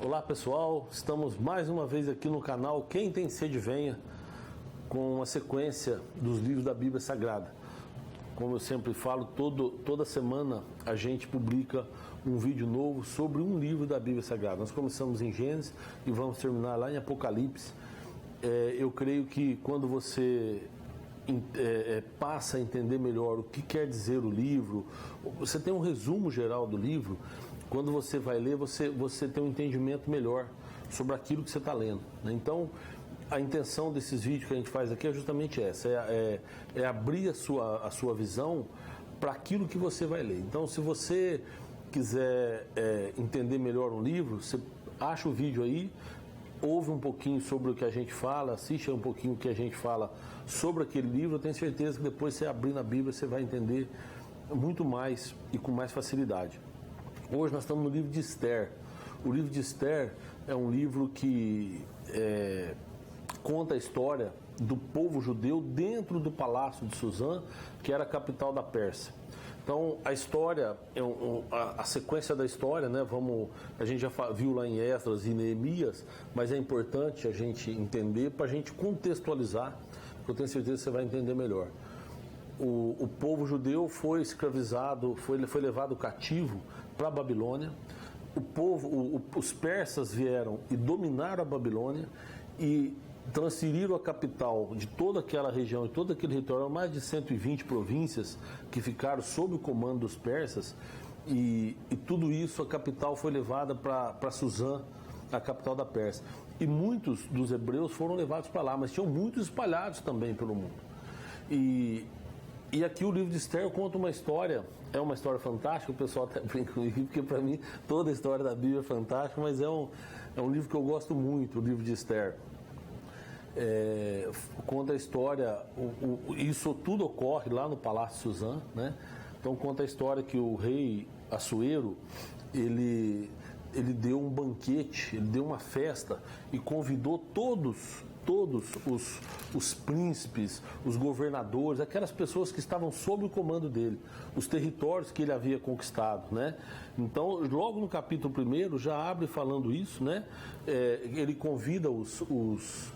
Olá pessoal, estamos mais uma vez aqui no canal Quem Tem Sede Venha, com uma sequência dos livros da Bíblia Sagrada. Como eu sempre falo, toda semana a gente publica um vídeo novo sobre um livro da Bíblia Sagrada. Nós começamos em Gênesis e vamos terminar lá em Apocalipse. Eu creio que quando você passa a entender melhor o que quer dizer o livro, você tem um resumo geral do livro. Quando você vai ler, você tem um entendimento melhor sobre aquilo que você está lendo, né? Então, a intenção desses vídeos que a gente faz aqui é justamente essa, é abrir a sua visão para aquilo que você vai ler. Então, se você quiser entender melhor um livro, você acha o vídeo aí, ouve um pouquinho sobre o que a gente fala, assiste um pouquinho o que a gente fala sobre aquele livro. Eu tenho certeza que depois você abrir na Bíblia, você vai entender muito mais e com mais facilidade. Hoje nós estamos no livro de Esther. O livro de Esther é um livro que conta a história do povo judeu dentro do palácio de Suzã, que era a capital da Pérsia. Então a história, a sequência da história, né, a gente já viu lá em Esdras e Neemias, mas é importante a gente entender para a gente contextualizar, porque eu tenho certeza que você vai entender melhor. O povo judeu foi escravizado, foi levado cativo para a Babilônia. Os persas vieram e dominaram a Babilônia e transferiram a capital de toda aquela região e todo aquele território, mais de 120 províncias que ficaram sob o comando dos persas, e tudo isso, a capital foi levada para Suzã, a capital da Pérsia. E muitos dos hebreus foram levados para lá, mas tinham muitos espalhados também pelo mundo. E aqui o livro de Esther conta uma história, é uma história fantástica, o pessoal até brinca comigo, porque para mim toda a história da Bíblia é fantástica, mas é um livro que eu gosto muito, o livro de Esther. Conta a história, isso tudo ocorre lá no Palácio de Suzã, né? Então conta a história que o rei Assuero, ele deu um banquete, ele deu uma festa e convidou todos os príncipes, os governadores, aquelas pessoas que estavam sob o comando dele, os territórios que ele havia conquistado, né? Então, logo no capítulo 1 já abre falando isso, né? Ele convida os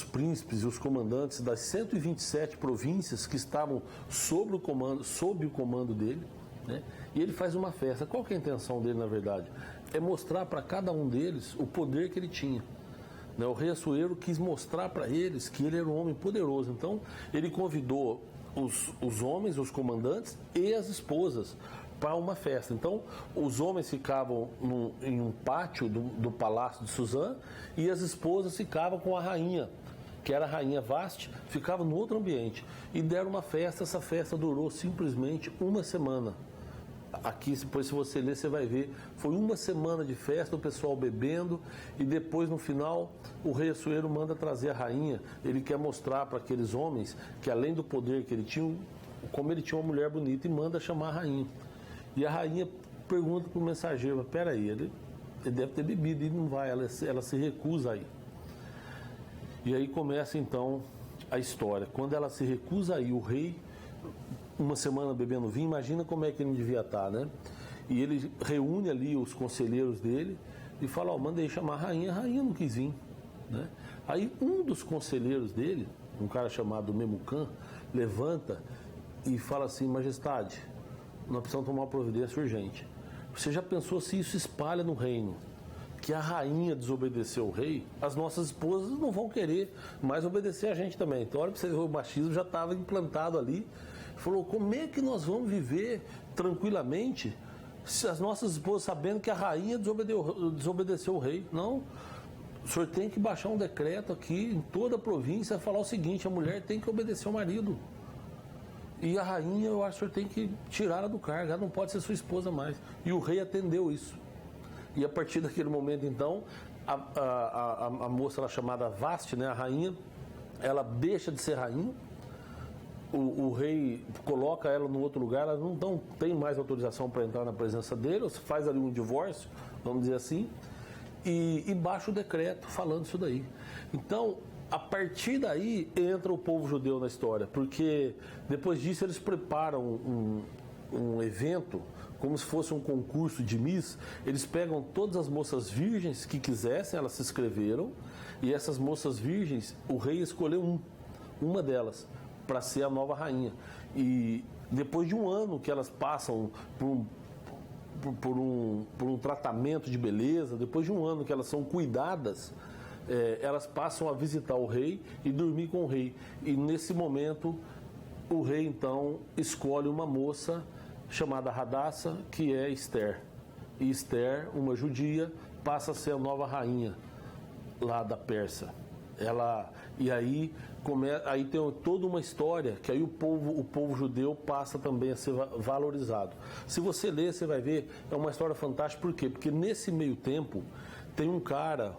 príncipes e os comandantes das 127 províncias que estavam sob o comando dele, né? E ele faz uma festa. Qual que é a intenção dele, na verdade? É mostrar para cada um deles o poder que ele tinha. O rei Assuero quis mostrar para eles que ele era um homem poderoso. Então ele convidou os homens, os comandantes e as esposas para uma festa. Então os homens ficavam em um pátio do palácio de Suzã e as esposas ficavam com a rainha, que era a rainha Vasti, ficava no outro ambiente. E deram uma festa. Essa festa durou simplesmente uma semana. Aqui, depois, se você ler, você vai ver, foi uma semana de festa, o pessoal bebendo, e depois, no final, o rei Assuero manda trazer a rainha. Ele quer mostrar para aqueles homens que, além do poder que ele tinha, como ele tinha uma mulher bonita, e manda chamar a rainha. E a rainha pergunta para o mensageiro: peraí, ele deve ter bebido, e não vai, ela se recusa a ir. E aí começa então a história. Quando ela se recusa a ir, o rei, uma semana bebendo vinho, imagina como é que ele devia estar, né? E ele reúne ali os conselheiros dele e fala: manda aí chamar a rainha não quis vir, né? Aí um dos conselheiros dele, um cara chamado Memucã, levanta e fala assim: majestade, nós precisamos tomar uma providência urgente. Você já pensou se isso espalha no reino, que a rainha desobedeceu o rei? As nossas esposas não vão querer mais obedecer a gente também. Então olha para você ver, o machismo já estava implantado ali. Falou: como é que nós vamos viver tranquilamente se as nossas esposas sabendo que a rainha desobedeceu o rei? Não, o senhor tem que baixar um decreto aqui em toda a província, falar o seguinte: a mulher tem que obedecer ao marido, e a rainha, eu acho que o senhor tem que tirá-la do cargo, ela não pode ser sua esposa mais. E o rei atendeu isso. E a partir daquele momento, então, a moça lá chamada Vasti, né, a rainha, ela deixa de ser rainha. O rei coloca ela no outro lugar, ela não tem mais autorização para entrar na presença dele, ou se faz ali um divórcio, vamos dizer assim, e baixa o decreto falando isso daí. Então, a partir daí entra o povo judeu na história, porque depois disso eles preparam um evento, como se fosse um concurso de Miss. Eles pegam todas as moças virgens que quisessem, elas se inscreveram, e essas moças virgens, o rei escolheu uma delas para ser a nova rainha. E depois de um ano que elas passam por um tratamento de beleza, depois de um ano que elas são cuidadas, elas passam a visitar o rei e dormir com o rei. E nesse momento, o rei então escolhe uma moça chamada Radassa, que é Esther. E Esther, uma judia, passa a ser a nova rainha lá da Pérsia. Aí tem toda uma história que aí o povo judeu passa também a ser valorizado. Se você ler, você vai ver, é uma história fantástica. Por quê? Porque nesse meio tempo tem um cara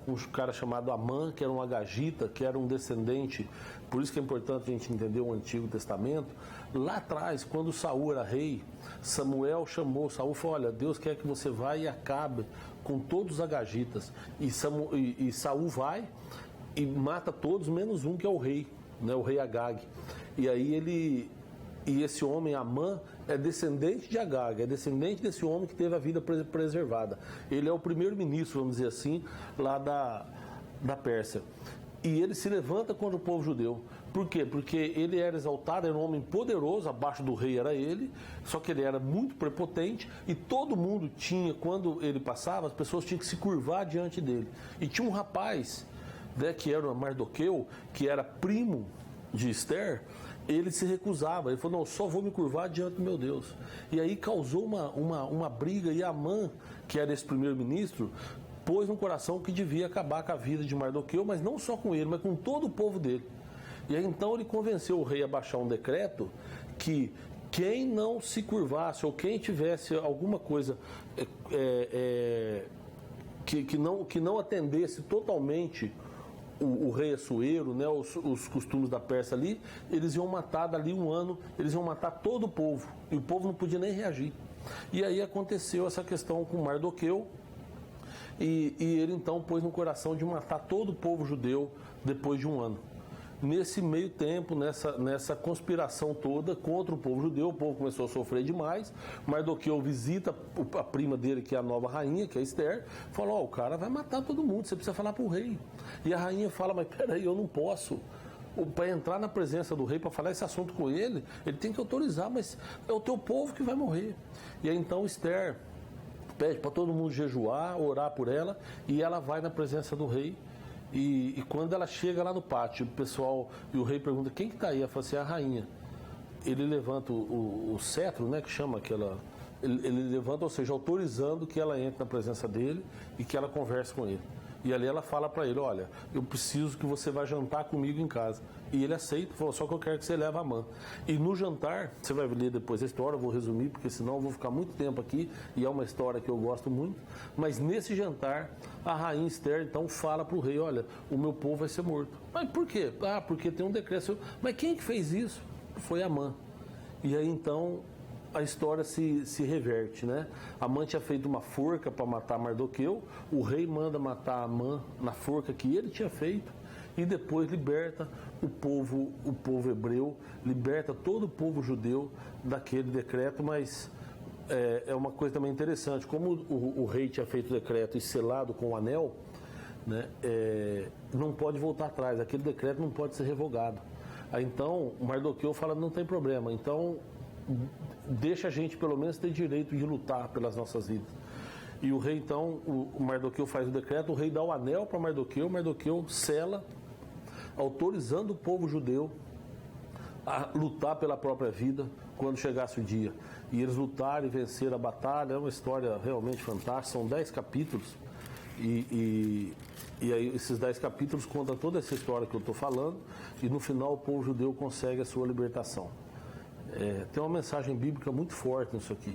chamado Amã, que era um agagita, que era um descendente. Por isso que é importante a gente entender o Antigo Testamento. Lá atrás, quando Saul era rei, Samuel chamou Saul e falou: olha, Deus quer que você vá e acabe com todos os agagitas. E Saul vai e mata todos, menos um, que é o rei, né, o rei Agag. E aí esse homem, Amã, é descendente de Agag, é descendente desse homem que teve a vida preservada. Ele é o primeiro-ministro, vamos dizer assim, lá da Pérsia. E ele se levanta contra o povo judeu. Por quê? Porque ele era exaltado, era um homem poderoso, abaixo do rei era ele, só que ele era muito prepotente e todo mundo tinha, quando ele passava, as pessoas tinham que se curvar diante dele. E tinha um rapaz, né, que era Mardoqueu, que era primo de Esther. Ele se recusava, ele falou: não, só vou me curvar diante do meu Deus. E aí causou uma briga, e Amã, que era esse primeiro-ministro, pôs no coração que devia acabar com a vida de Mardoqueu, mas não só com ele, mas com todo o povo dele. E aí então ele convenceu o rei a baixar um decreto que quem não se curvasse, ou quem tivesse alguma coisa que não atendesse totalmente o rei Assuero, né, os costumes da Pérsia ali, eles iam matar dali um ano, eles iam matar todo o povo, e o povo não podia nem reagir. E aí aconteceu essa questão com Mardoqueu, e ele então pôs no coração de matar todo o povo judeu depois de um ano. Nesse meio tempo, nessa conspiração toda contra o povo judeu, o povo começou a sofrer demais. Mardoqueu visita a prima dele, que é a nova rainha, que é Esther, falou: o cara vai matar todo mundo, você precisa falar para o rei. E a rainha fala: mas peraí, eu não posso. Para entrar na presença do rei, para falar esse assunto com ele, ele tem que autorizar, mas é o teu povo que vai morrer. E aí então Esther pede para todo mundo jejuar, orar por ela, e ela vai na presença do rei. E quando ela chega lá no pátio, o pessoal e o rei pergunta: quem que está aí? Ela fala assim: a rainha. Ele levanta o cetro, né, que chama aquela. Ele levanta, ou seja, autorizando que ela entre na presença dele e que ela converse com ele. E ali ela fala para ele: olha, eu preciso que você vá jantar comigo em casa. E ele aceita, falou: só que eu quero que você leve a Amã. E no jantar, você vai ler depois a história, eu vou resumir, porque senão eu vou ficar muito tempo aqui, e é uma história que eu gosto muito. Mas nesse jantar, a rainha Esther então fala para o rei: olha, o meu povo vai ser morto. Mas por quê? Ah, porque tem um decreto. Mas quem que fez isso? Foi Amã. E aí então a história se reverte, né? Amã tinha feito uma forca para matar Mardoqueu, o rei manda matar Amã na forca que ele tinha feito, e depois liberta o povo hebreu, liberta todo o povo judeu daquele decreto. Mas é uma coisa também interessante, como o rei tinha feito o decreto e selado com o anel, né, não pode voltar atrás, aquele decreto não pode ser revogado. Aí então Mardoqueu fala: não tem problema, então deixa a gente pelo menos ter direito de lutar pelas nossas vidas. E o rei então, o Mardoqueu faz o decreto, o rei dá o anel para Mardoqueu, Mardoqueu sela, autorizando o povo judeu a lutar pela própria vida quando chegasse o dia. E eles lutaram e venceram a batalha. É uma história realmente fantástica, são 10 capítulos. E aí esses 10 capítulos contam toda essa história que eu estou falando, e no final o povo judeu consegue a sua libertação. Tem uma mensagem bíblica muito forte nisso aqui,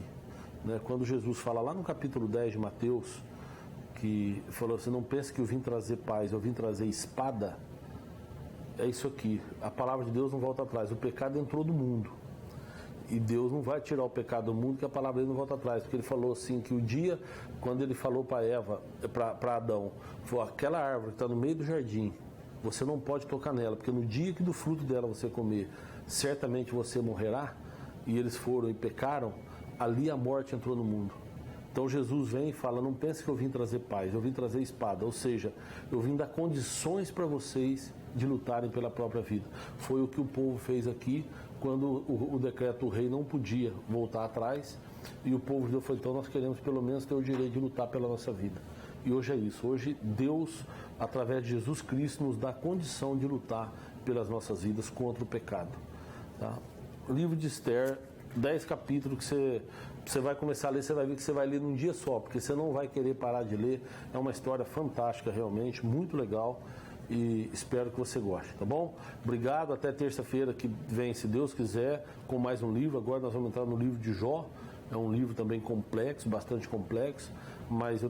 né? Quando Jesus fala lá no capítulo 10 de Mateus, que falou assim: não pense que eu vim trazer paz, eu vim trazer espada. É isso aqui, a palavra de Deus não volta atrás. O pecado entrou do mundo, e Deus não vai tirar o pecado do mundo, que a palavra dele não volta atrás. Porque ele falou assim, que o dia, quando ele falou para Eva, para Adão, falou: aquela árvore que está no meio do jardim, você não pode tocar nela, porque no dia que do fruto dela você comer, certamente você morrerá. E eles foram e pecaram. ali a morte entrou no mundo. Então Jesus vem e fala, não pense que eu vim trazer paz, eu vim trazer espada. Ou seja, eu vim dar condições para vocês de lutarem pela própria vida. Foi o que o povo fez aqui, quando o decreto do rei não podia voltar atrás. E o povo de Deus falou, então nós queremos pelo menos ter o direito de lutar pela nossa vida. E hoje é isso. Hoje Deus, através de Jesus Cristo, nos dá condição de lutar pelas nossas vidas contra o pecado. Tá? Livro de Esther, 10 capítulos que você vai começar a ler, você vai ver que você vai ler num dia só, porque você não vai querer parar de ler. É uma história fantástica realmente, muito legal, e espero que você goste, tá bom? Obrigado, até terça-feira que vem, se Deus quiser, com mais um livro. Agora nós vamos entrar no livro de Jó. É um livro também complexo, bastante complexo, mas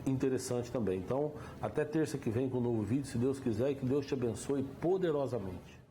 interessante também. Então, até terça que vem com um novo vídeo, se Deus quiser, e que Deus te abençoe poderosamente.